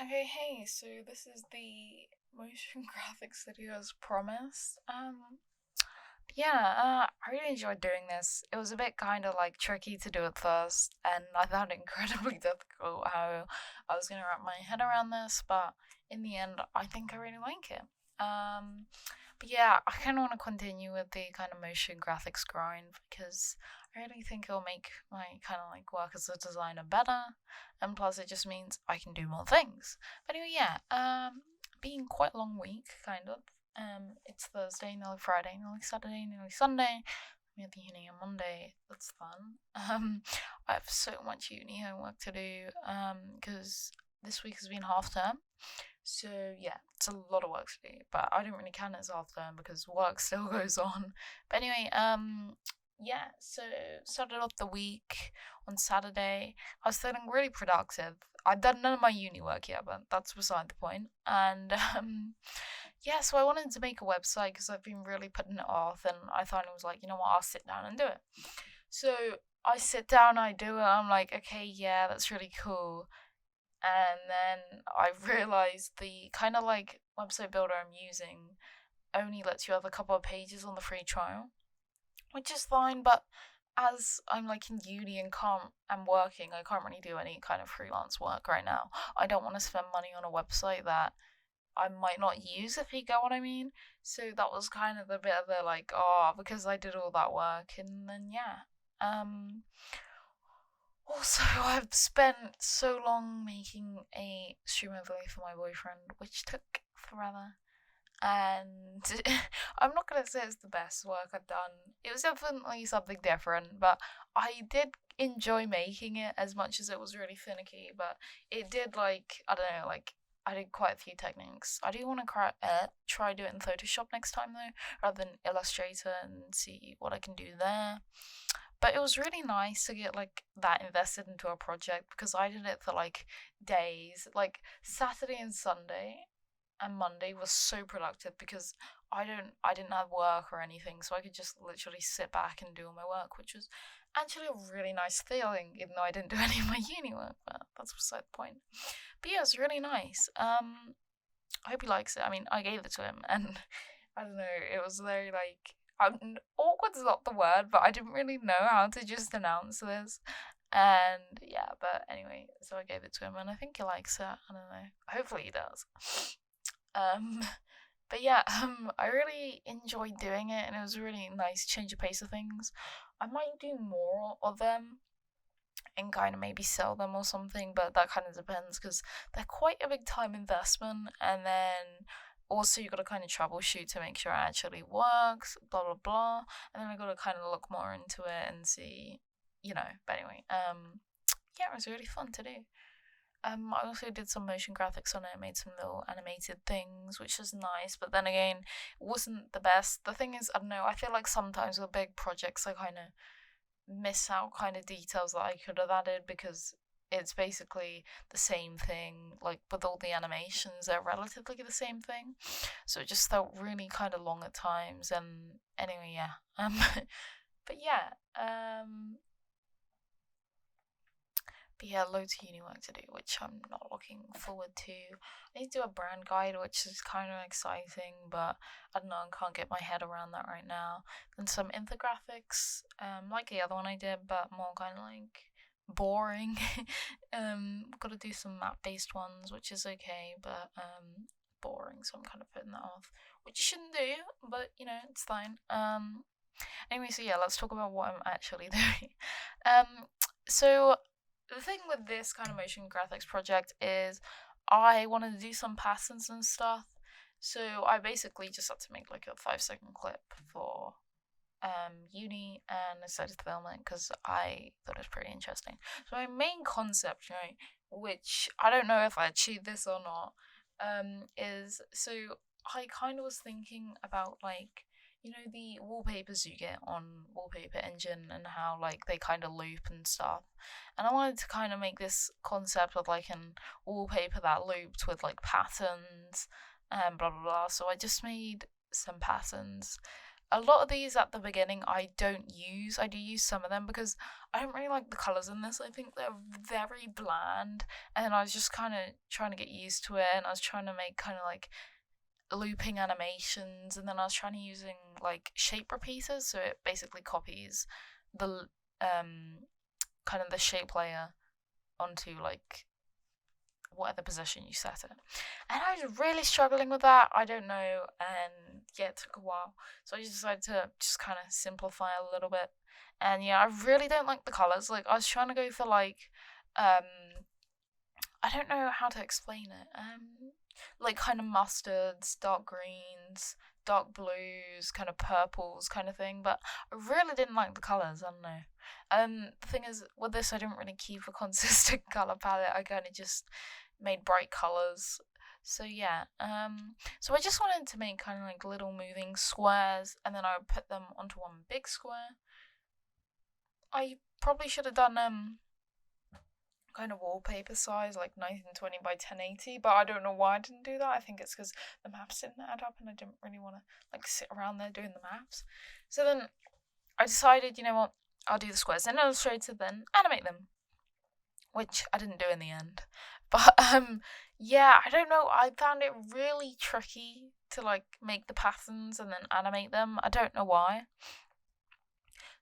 Okay, hey, so this is the motion graphics video as promised. I really enjoyed doing this. It was a bit kind of like tricky to do at first, and I found it incredibly difficult how I was gonna wrap my head around this, but in the end, I think I really like it. Um, I kind of want to continue with the kind of motion graphics grind because I really think it'll make my kind of like work as a designer better, and plus it just means I can do more things. But anyway, being quite a long week, kind of. It's Thursday, nearly Friday, nearly Saturday, nearly Sunday. I'm at the uni on Monday. That's fun. I have so much uni homework to do. Because this week has been half term. So yeah, it's a lot of work to do, but I don't really count it as half term because work still goes on. But anyway, so started off the week on Saturday. I was feeling really productive. I'd done none of my uni work yet, but that's beside the point. And so I wanted to make a website because I've been really putting it off, and I thought it was like, you know what, I'll sit down and do it. So I sit down, I do it. I'm like, okay, yeah, that's really cool. And then I realized the kind of like website builder I'm using only lets you have a couple of pages on the free trial, which is fine, but as I'm like in uni and can't I'm working, I can't really do any kind of freelance work right now. I don't want to spend money on a website that I might not use, if you get what I mean. So that was kind of a bit of a like, oh, because I did all that work, and then yeah. Also, I've spent so long making a stream overlay for my boyfriend, which took forever. And I'm not gonna say it's the best work I've done. It was definitely something different, but I did enjoy making it as much as it was really finicky. But it did like I don't know, like I did quite a few techniques. I do want to try do it in Photoshop next time though, rather than Illustrator, and see what I can do there. But it was really nice to get like that invested into a project because I did it for like days, like Saturday and Sunday and Monday was so productive because I didn't have work or anything, so I could just literally sit back and do all my work, which was actually a really nice feeling, even though I didn't do any of my uni work, but that's beside the point. But yeah, it was really nice. I hope he likes it. I mean, I gave it to him, and I don't know, it was very like awkward's not the word, but I didn't really know how to just announce this. And yeah, but anyway, so I gave it to him, and I think he likes it. I don't know. Hopefully he does. Um, I really enjoyed doing it, and it was a really nice change of pace of things. I might do more of them and kind of maybe sell them or something, but that kind of depends because they're quite a big time investment, and then also you got to kind of troubleshoot to make sure it actually works, blah blah blah, and then I got to kind of look more into it and see, you know. But anyway, it was really fun to do. I also did some motion graphics on it, made some little animated things, which was nice, but then again, it wasn't the best. The thing is, I don't know, I feel like sometimes with big projects, I kind of miss out kind of details that I could have added because it's basically the same thing, like with all the animations, they're relatively the same thing. So it just felt really kind of long at times, and anyway, yeah. But yeah, but yeah, loads of uni work to do, which I'm not looking forward to. I need to do a brand guide, which is kind of exciting, but I don't know, I can't get my head around that right now. And some infographics, like the other one I did, but more kind of like boring. Got to do some map-based ones, which is okay, but boring, so I'm kind of putting that off, which you shouldn't do, but you know, it's fine. Anyway, so yeah, let's talk about what I'm actually doing. Um, so the thing with this kind of motion graphics project is I wanted to do some patterns and stuff. So I basically just had to make like a 5 second clip for uni, and I decided to film it because I thought it was pretty interesting. So my main concept, right, which I don't know if I achieved this or not, is so I kind of was thinking about like the wallpapers you get on Wallpaper Engine and how like they kind of loop and stuff. And I wanted to kind of make this concept of like an wallpaper that looped with like patterns and blah blah blah. So I just made some patterns. a lot of these at the beginning I don't use. I do use some of them because I don't really like the colours in this. I think they're very bland, and I was just kind of trying to get used to it, and I was trying to make kind of like looping animations, and then I was trying to using like shape repeaters, so it basically copies the kind of the shape layer onto like whatever position you set it. And I was really struggling with that. I don't know, and yeah, it took a while. So I just decided to just kind of simplify a little bit. And yeah, I really don't like the colors. Like I was trying to go for like I don't know how to explain it. Like kind of mustards, dark greens, dark blues, kind of purples, kind of thing. But I really didn't like the colors. I don't know. The thing is, with this, I didn't really keep a consistent color palette. I kind of just made bright colors. So yeah. So I just wanted to make kind of like little moving squares, and then I would put them onto one big square. I probably should have done kind of wallpaper size, like 1920 by 1080, but I don't know why I didn't do that. I think it's because the maps didn't add up and I didn't really want to like sit around there doing the maps. So then I decided, you know what, I'll do the squares in Illustrator, then animate them, which I didn't do in the end. But yeah, I don't know, I found it really tricky to like make the patterns and then animate them. I don't know why.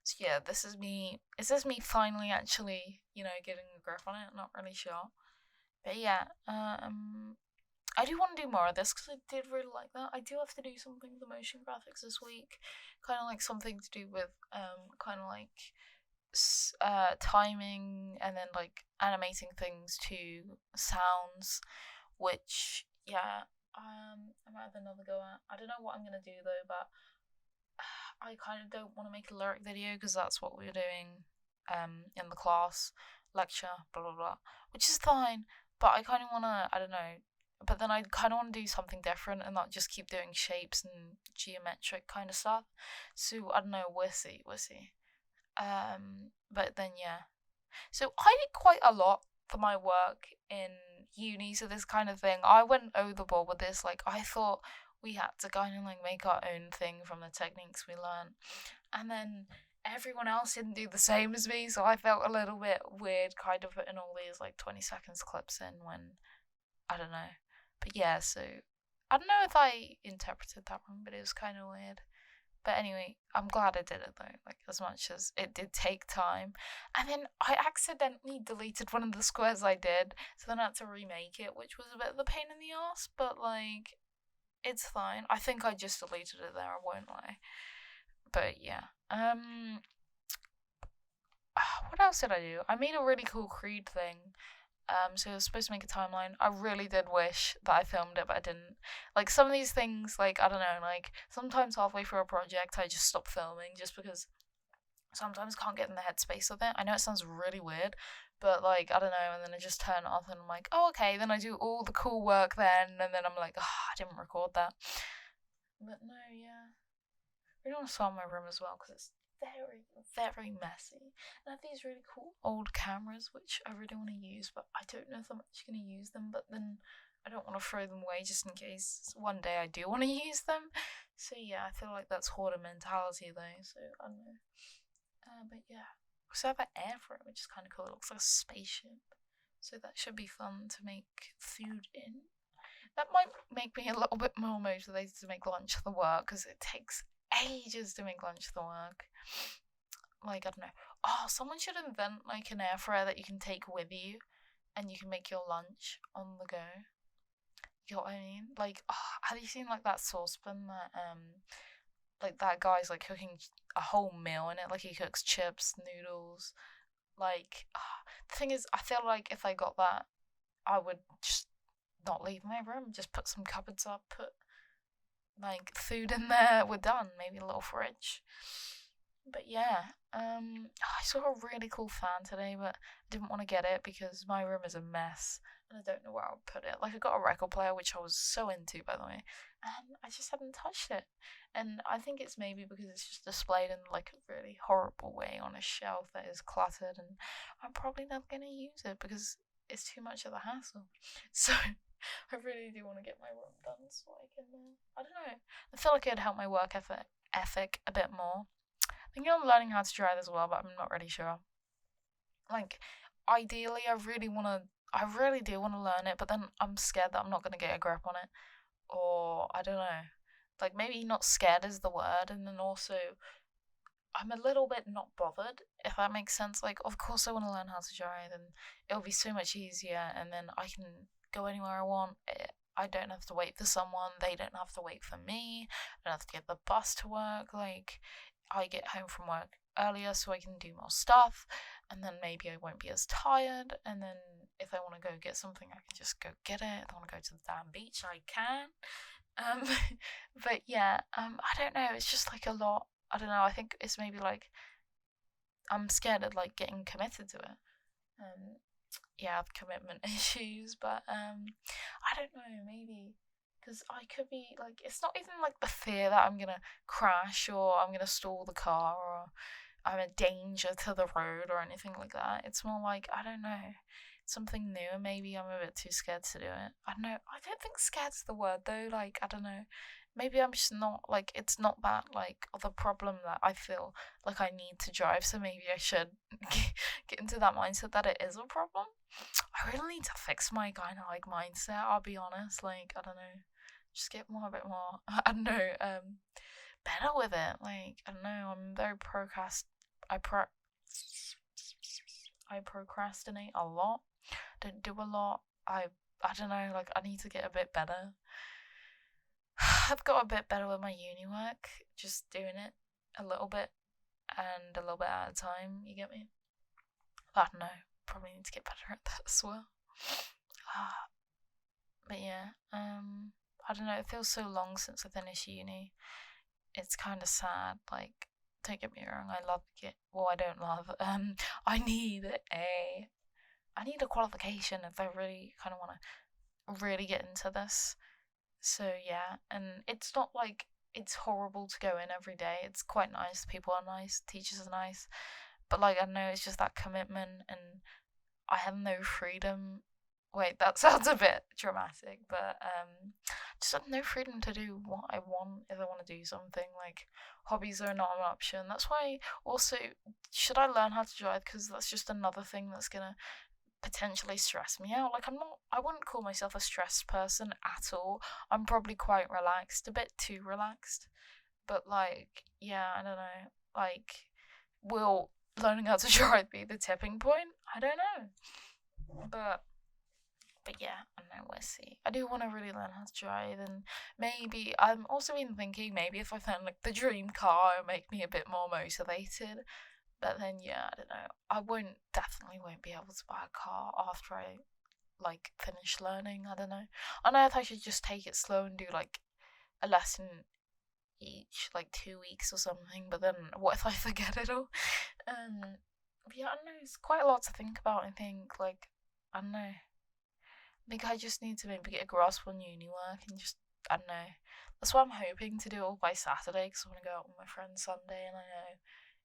So yeah, this is me. Is this me finally actually, getting a grip on it? Not really sure. But yeah, I do want to do more of this because I did really like that. I do have to do something with the motion graphics this week, kind of like something to do with kind of like timing and then like animating things to sounds, which yeah, I might have another go at. I don't know what I'm gonna do though, but I kind of don't want to make a lyric video because that's what we were doing in the class lecture, blah blah blah, which is fine. But I kind of want to, I don't know. But then I kind of want to do something different and not just keep doing shapes and geometric kind of stuff. So I don't know. We'll see. We'll see. But then yeah. So I did quite a lot for my work in uni. So this kind of thing, I went overboard with this. Like I thought we had to kind of like make our own thing from the techniques we learned, and then everyone else didn't do the same as me, so I felt a little bit weird kind of putting all these like 20 seconds clips in when I don't know. But yeah, so I don't know if I interpreted that wrong, but it was kind of weird. But anyway, I'm glad I did it though, like as much as it did take time. And then I accidentally deleted one of the squares I did, so then I had to remake it, which was a bit of a pain in the ass, but like it's fine. I think I just deleted it there, I won't lie. But yeah. What else did I do? I made a really cool Creed thing. So I was supposed to make a timeline. I really did wish that I filmed it, but I didn't. Like some of these things, like I don't know, like sometimes halfway through a project I just stop filming just because sometimes I can't get in the headspace of it. I know it sounds really weird, but like I don't know, and then I just turn it off and I'm like, oh okay, then I do all the cool work then, and then I'm like, I didn't record that. But no, yeah. I really want to start my room as well because it's very, very messy. And I have these really cool old cameras which I really want to use, but I don't know if I'm actually going to use them. But then I don't want to throw them away just in case one day I do want to use them. So yeah, I feel like that's hoarder mentality though. So I don't know. But yeah, we also have an air fryer, which is kind of cool. It looks like a spaceship. So that should be fun to make food in. That might make me a little bit more motivated to make lunch for the work because it takes ages to make lunch for the work. Like, I don't know. Oh, someone should invent like an air fryer that you can take with you and you can make your lunch on the go. You know what I mean? Like, have you seen like that saucepan that like that guy's like cooking a whole meal in it? Like he cooks chips, noodles. Like, the thing is, I feel like if I got that, I would just not leave my room. Just put some cupboards up, put like food in there. We're done. Maybe a little fridge. But yeah, I saw a really cool fan today, but I didn't want to get it because my room is a mess and I don't know where I'll put it. Like I got a record player, which I was so into, by the way, and I just haven't touched it. And I think it's maybe because it's just displayed in like a really horrible way on a shelf that is cluttered, and I'm probably never gonna use it because it's too much of a hassle. So I really do want to get my room done so I can. I don't know. I feel like it'd help my work ethic ethic a bit more. Thinking of learning how to drive as well, but I'm not really sure. Like, ideally, I really do want to learn it, but then I'm scared that I'm not going to get a grip on it. Or, I don't know. Like, maybe not scared is the word, and then also, I'm a little bit not bothered, if that makes sense. Like, of course, I want to learn how to drive, and it'll be so much easier, and then I can go anywhere I want. I don't have to wait for someone, they don't have to wait for me, I don't have to get the bus to work. Like, I get home from work earlier so I can do more stuff, and then maybe I won't be as tired, and then if I want to go get something, I can just go get it. If I want to go to the damn beach, I can. Um, but yeah, I don't know, it's just like a lot. I don't know, I think it's maybe like I'm scared of like getting committed to it. Yeah, I have commitment issues, but I don't know, maybe because I could be like, it's not even like the fear that I'm gonna crash or I'm gonna stall the car or I'm a danger to the road or anything like that. It's more like, I don't know, something new, and maybe I'm a bit too scared to do it. I don't know. I don't think scared's the word though. Like, I don't know. Maybe I'm just not like, it's not that like of a problem that I feel like I need to drive. So maybe I should get into that mindset that it is a problem. I really need to fix my kind of like mindset. I'll be honest. Like, I don't know. Just get more a bit more. I don't know. Better with it. Like, I don't know. I'm very I procrastinate a lot. Don't do a lot. I don't know, like I need to get a bit better. I've got a bit better with my uni work, just doing it a little bit and a little bit at a time, you get me? I don't know, probably need to get better at that as well. But yeah, I don't know, it feels so long since I finished uni. It's kind of sad, like, don't get me wrong, I love it. Well, I don't love, I need a qualification if I really kind of want to really get into this. So yeah, and it's not like it's horrible to go in every day. It's quite nice. People are nice. Teachers are nice. But like, I know it's just that commitment, and I have no freedom. Wait, that sounds a bit dramatic, but just have no freedom to do what I want if I want to do something. Like, hobbies are not an option. That's why also, should I learn how to drive? Because that's just another thing that's gonna potentially stress me out. Like, I wouldn't call myself a stressed person at all. I'm probably quite relaxed, a bit too relaxed. But like, yeah, I don't know. Like, will learning how to drive be the tipping point? I don't know. But yeah, I don't know, we'll see. I do want to really learn how to drive, and maybe I'm also been thinking maybe if I found like the dream car, it would make me a bit more motivated. But then yeah, I don't know. I definitely won't be able to buy a car after I like finish learning. I don't know. I know if I should just take it slow and do like a lesson each, like 2 weeks or something. But then what if I forget it all? But yeah, I don't know. It's quite a lot to think about. I think like, I don't know. I think I just need to maybe get a grasp on uni work and just, I don't know. That's why I'm hoping to do it all by Saturday, because I want to go out with my friends Sunday, and I know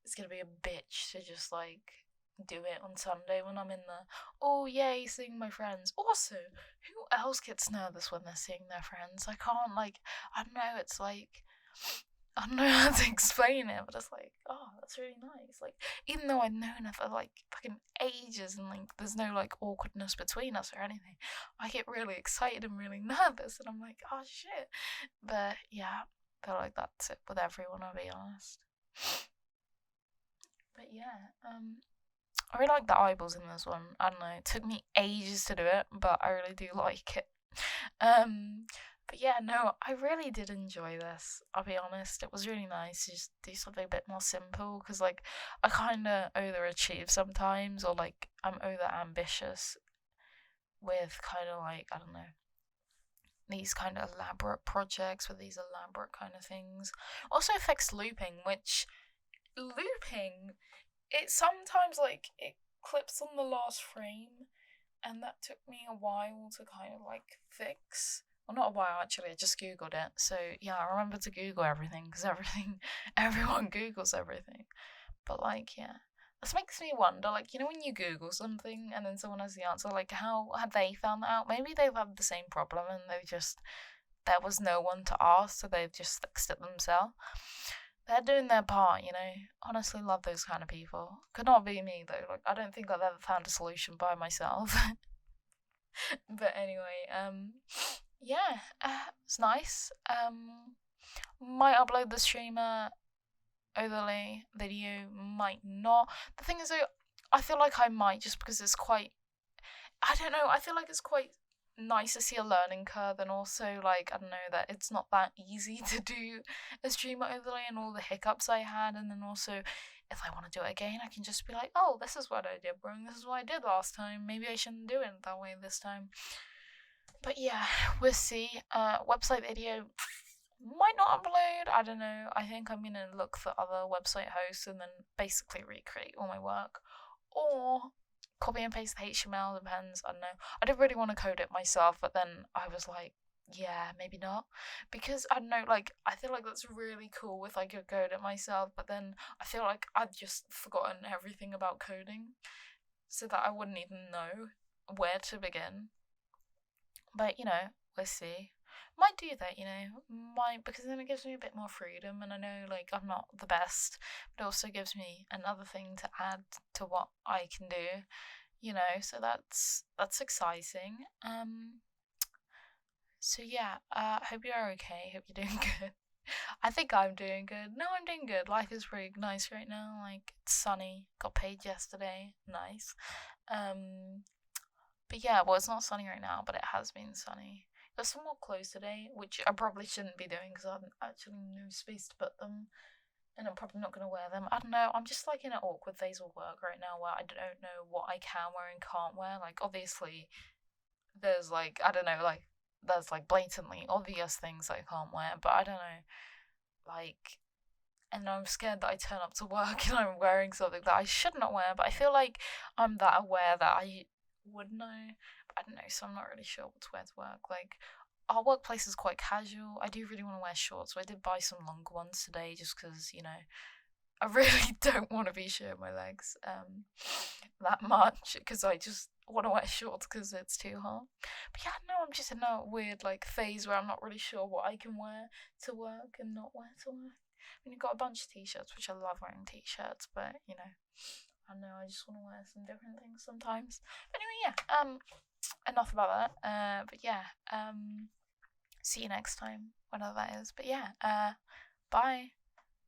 it's gonna be a bitch to just like do it on Sunday when I'm in the, oh yay, seeing my friends. Also, who else gets nervous when they're seeing their friends? I can't, like, I don't know, it's like, I don't know how to explain it, but it's like, oh, that's really nice. Like, even though I've known her for like fucking ages and like there's no like awkwardness between us or anything, I get really excited and really nervous, and I'm like, oh shit. But yeah, I feel like that's it with everyone, I'll be honest. But yeah, I really like the eyeballs in this one. I don't know, it took me ages to do it, but I really do like it. Um, but yeah, no, I really did enjoy this. I'll be honest, it was really nice to just do something a bit more simple, because like I kind of overachieve sometimes, or like I'm over ambitious with kind of like, I don't know, these kind of elaborate projects with these elaborate kind of things. Also affects looping, which looping, it sometimes like it clips on the last frame, and that took me a while to kind of like fix. Well, not a while actually, I just googled it. So yeah, I remember to Google everything, because everyone Googles everything. But like, yeah, this makes me wonder, like, you know, when you Google something and then someone has the answer, like, how had they found that out? Maybe they've had the same problem and there was no one to ask, so they've just fixed it themselves. they're doing their part, you know. Honestly, love those kind of people. Could not be me though. Like, I don't think I've ever found a solution by myself. But anyway, yeah, it's nice. Might upload the streamer overlay video, might not. The thing is, though, I feel like I might just because it's quite. I don't know. I feel like it's quite nice to see a learning curve, and also like I don't know that it's not that easy to do a streamer overlay and all the hiccups I had, and then also if I want to do it again, I can just be like, oh, this is what I did wrong. This is what I did last time. Maybe I shouldn't do it that way this time. But yeah, we'll see. Website video might not upload. I don't know. I think I'm gonna look for other website hosts and then basically recreate all my work, or copy and paste the HTML. Depends. I don't know. I did really want to code it myself, but then I was like, yeah, maybe not, because I don't know. Like, I feel like that's really cool if I could code it myself, but then I feel like I've just forgotten everything about coding, so that I wouldn't even know where to begin. But you know, we'll see. Might do that, you know, might, because then it gives me a bit more freedom, and I know like I'm not the best, but it also gives me another thing to add to what I can do, you know. So that's exciting. So yeah, hope you're okay. Hope you're doing good. I think I'm doing good. No, I'm doing good. Life is pretty nice right now. Like it's sunny. Got paid yesterday. Nice. Um, but yeah, well, it's not sunny right now, but it has been sunny. There's some more clothes today, which I probably shouldn't be doing because I have actually no space to put them, and I'm probably not going to wear them. I don't know. I'm just like in an awkward phase of work right now where I don't know what I can wear and can't wear. Like, obviously, there's like, I don't know, like, there's like blatantly obvious things I can't wear, but I don't know. Like, and I'm scared that I turn up to work and I'm wearing something that I should not wear, but I feel like I'm that aware that I would know. But I don't know, so I'm not really sure what to wear to work. Like, our workplace is quite casual. I do really want to wear shorts, so I did buy some longer ones today just because, you know, I really don't want to be showing my legs that much because I just want to wear shorts because it's too hot. But yeah, no, I'm just in a weird like phase where I'm not really sure what I can wear to work and not wear to work. I mean, you've got a bunch of t-shirts, which I love wearing t-shirts, but you know, I know I just want to wear some different things sometimes. But anyway, yeah, enough about that. But yeah, see you next time, whenever that is. But yeah, bye.